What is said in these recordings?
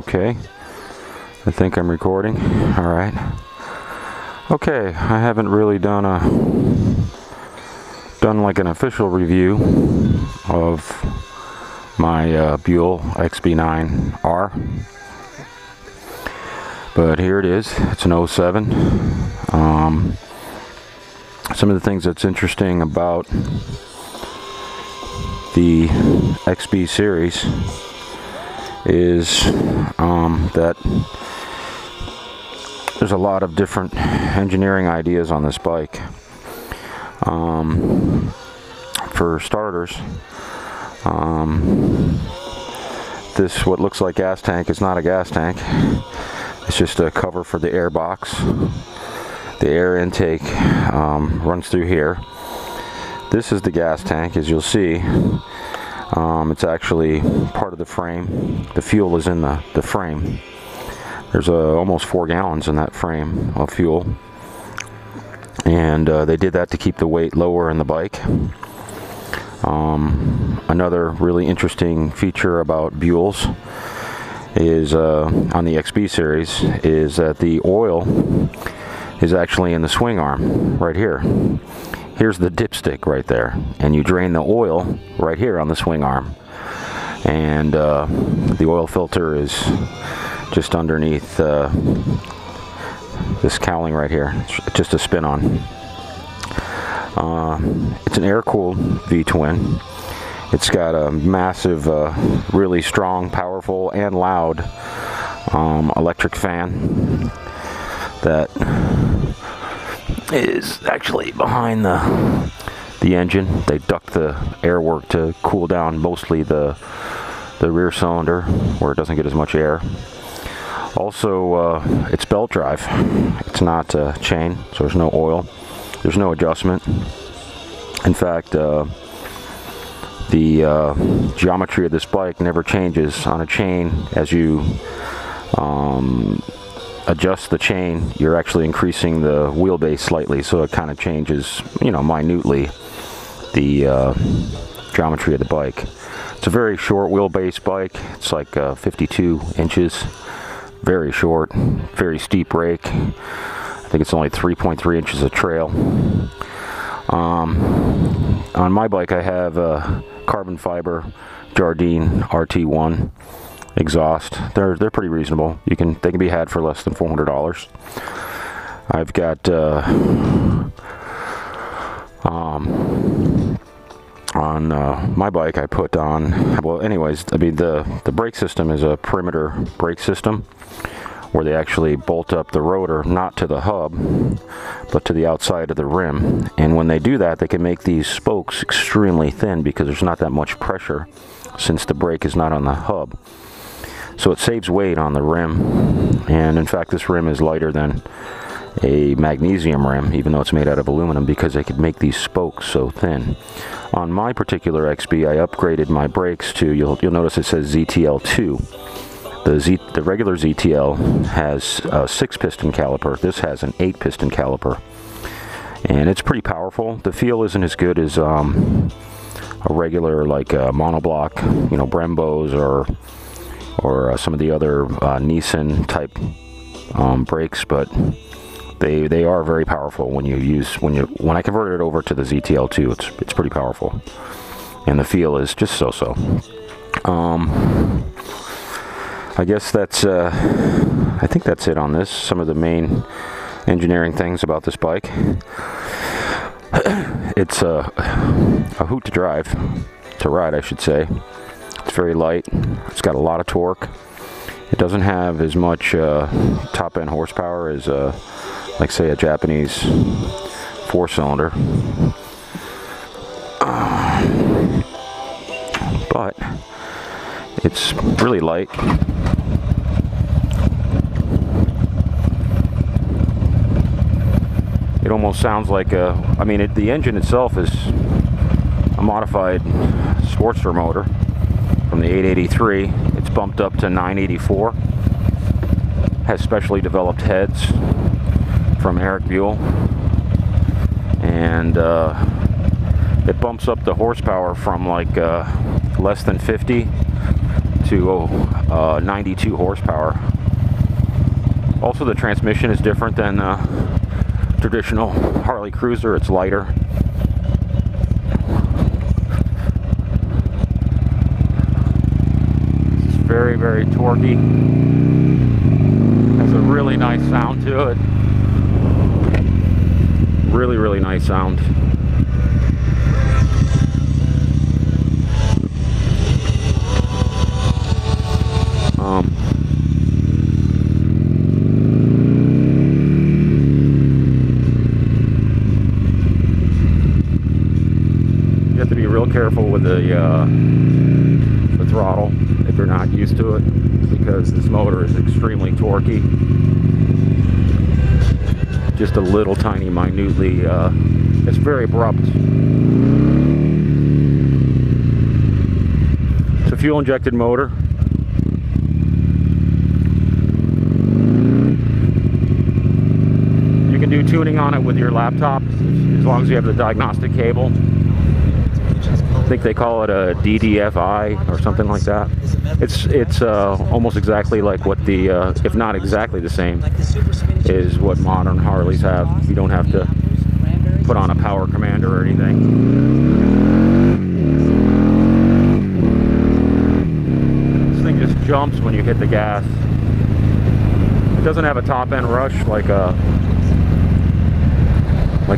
Okay, I think I'm recording. All right. Okay, I haven't really done like an official review of my Buell xb9r, but here it is. It's an 07. Some of the things that's interesting about the XB series is that there's a lot of different engineering ideas on this bike. For starters, this what looks like gas tank is not a gas tank. It's just a cover for the air box. The air intake runs through here. This is the gas tank, as you'll see. It's actually part of the frame. The fuel is in the frame. There's almost 4 gallons in that frame of fuel, and they did that to keep the weight lower in the bike. Another really interesting feature about Buell's is on the XB series is that the oil is actually in the swing arm right here. Here's the dipstick right there, and you drain the oil right here on the swing arm, and the oil filter is just underneath this cowling right here. It's just a spin on. It's an air-cooled V-twin. It's got a massive, really strong, powerful, and loud electric fan that is actually behind the engine. They duct the airwork to cool down mostly the rear cylinder where it doesn't get as much air. Also, it's belt drive. It's not chain, so there's no oil. There's no adjustment. In fact, the geometry of this bike never changes on a chain. As you adjust the chain, you're actually increasing the wheelbase slightly, so it kind of changes, you know, minutely the geometry of the bike. It's a very short wheelbase bike. It's like 52 inches. Very short, very steep rake. I think it's only 3.3 inches of trail. On my bike, I have a carbon fiber Jardine RT1 exhaust. They're pretty reasonable. They can be had for less than $400. I've got on my bike I put on, well, anyways, I mean the brake system is a perimeter brake system where they actually bolt up the rotor not to the hub but to the outside of the rim, and when they do that they can make these spokes extremely thin because there's not that much pressure since the brake is not on the hub, so it saves weight on the rim. And in fact, this rim is lighter than a magnesium rim, even though it's made out of aluminum, because they could make these spokes so thin. On my particular XB, I upgraded my brakes to, you'll notice it says ZTL2. The regular ZTL has a 6-piston caliper. This has an 8-piston caliper, and it's pretty powerful. The feel isn't as good as a regular, like monoblock, you know, Brembos or some of the other Nissan type brakes, but they are very powerful when I converted it over to the ZTL2. It's pretty powerful, and the feel is just so-so. I guess that's I think that's it on this. Some of the main engineering things about this bike. It's a hoot to ride, I should say. It's very light. It's got a lot of torque. It doesn't have as much top end horsepower as like say a Japanese 4-cylinder, but it's really light. It almost sounds like the engine itself is a modified Sportster motor from the 883. It's bumped up to 984. Has specially developed heads from Eric Buell, and it bumps up the horsepower from like less than 50 to 92 horsepower. Also, the transmission is different than traditional Harley Cruiser. It's lighter. It's very, very torquey. Has a really nice sound to it. Really, really nice sound. You have to be real careful with the throttle if you're not used to it, because this motor is extremely torquey. Just a little tiny, minutely, it's very abrupt. It's a fuel-injected motor. You can do tuning on it with your laptop, as long as you have the diagnostic cable. I think they call it a DDFI or something like that. It's almost exactly like what the, if not exactly the same, is what modern Harleys have. You don't have to put on a power commander or anything. This thing just jumps when you hit the gas. It doesn't have a top end rush like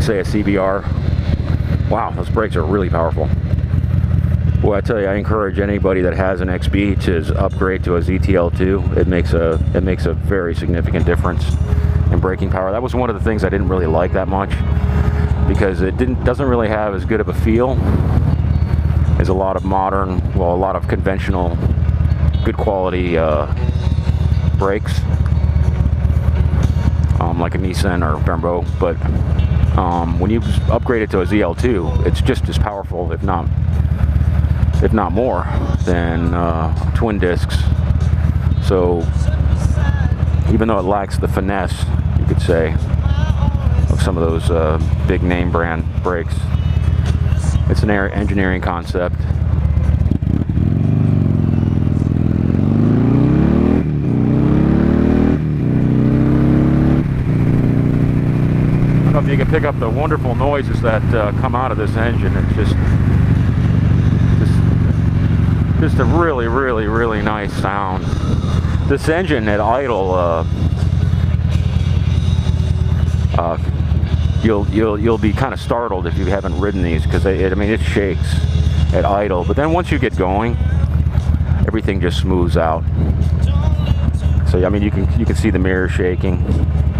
say a CBR. Wow, those brakes are really powerful. Well, I tell you, I encourage anybody that has an XB to upgrade to a ZTL2. It makes a very significant difference in braking power. That was one of the things I didn't really like that much, because it doesn't really have as good of a feel as a lot of modern, well, a lot of conventional, good quality brakes, like a Nissan or Brembo. But when you upgrade it to a ZL2, it's just as powerful, if not more, than twin discs. So even though it lacks the finesse, you could say, of some of those big name brand brakes, it's an engineering concept. I don't know if you can pick up the wonderful noises that come out of this engine. It's just a really, really, really nice sound. This engine at idle, you'll be kind of startled if you haven't ridden these, because I mean, it shakes at idle. But then once you get going, everything just smooths out. So I mean, you can see the mirror shaking.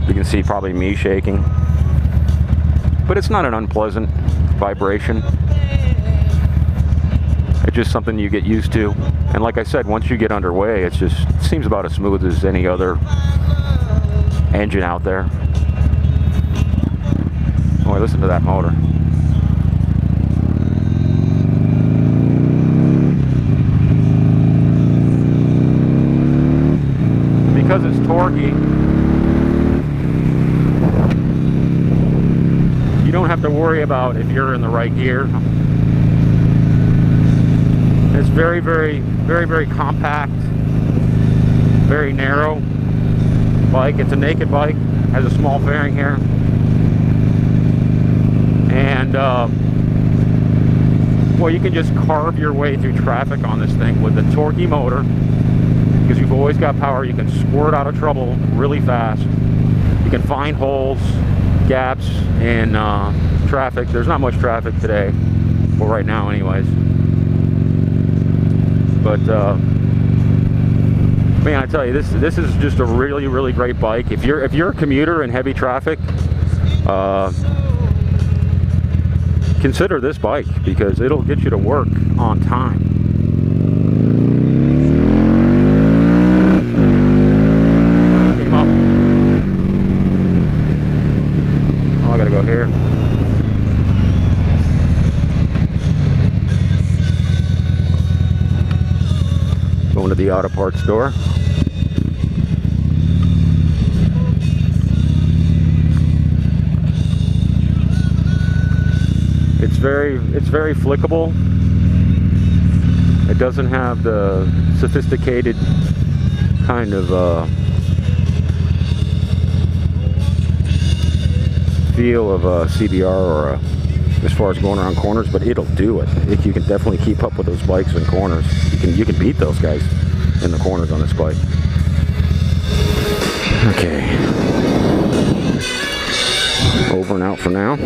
You can see probably me shaking. But it's not an unpleasant vibration. It's just something you get used to. And like I said, once you get underway, it seems about as smooth as any other engine out there. Boy, listen to that motor. Because it's torquey, you don't have to worry about if you're in the right gear. It's very, very, very, very compact, very narrow bike. It's a naked bike, has a small fairing here. And, well, you can just carve your way through traffic on this thing with the torquey motor, because you've always got power. You can squirt out of trouble really fast. You can find holes, gaps in traffic. There's not much traffic today, well, right now anyways. But man, I tell you, this is just a really, really great bike. If you're a commuter in heavy traffic, consider this bike, because it'll get you to work on time. Came up. Oh, I gotta go here. Going to the auto parts store. It's very flickable. It doesn't have the sophisticated kind of feel of a CBR or as far as going around corners, but it'll do it. You can definitely keep up with those bikes in corners. You can beat those guys in the corners on this bike. Okay. Over and out for now.